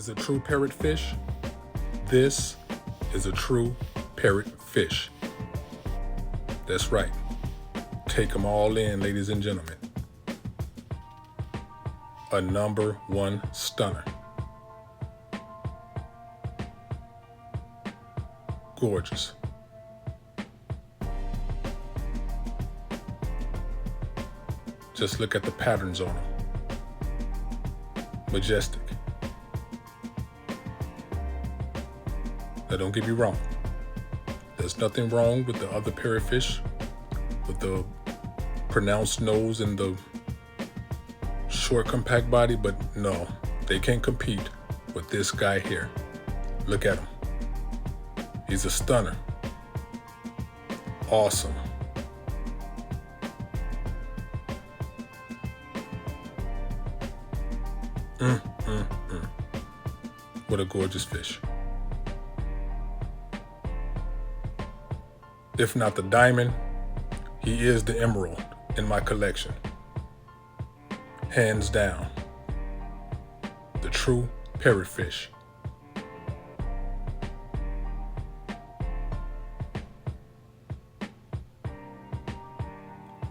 is a true parrotfish. This is a true parrotfish. That's right. Take them all in, ladies and gentlemen. A #1 stunner. Gorgeous. Just look at the patterns on them. Majestic. Now don't get me wrong. There's nothing wrong with the other parrotfish with the pronounced nose and the short compact body, but no, they can't compete with this guy here. Look at him. He's a stunner. Awesome. What a gorgeous fish. If not the diamond, he is the emerald in my collection. Hands down. The true parrotfish.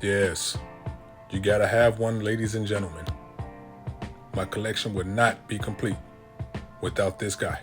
Yes, you gotta have one, ladies and gentlemen. My collection would not be complete without this guy.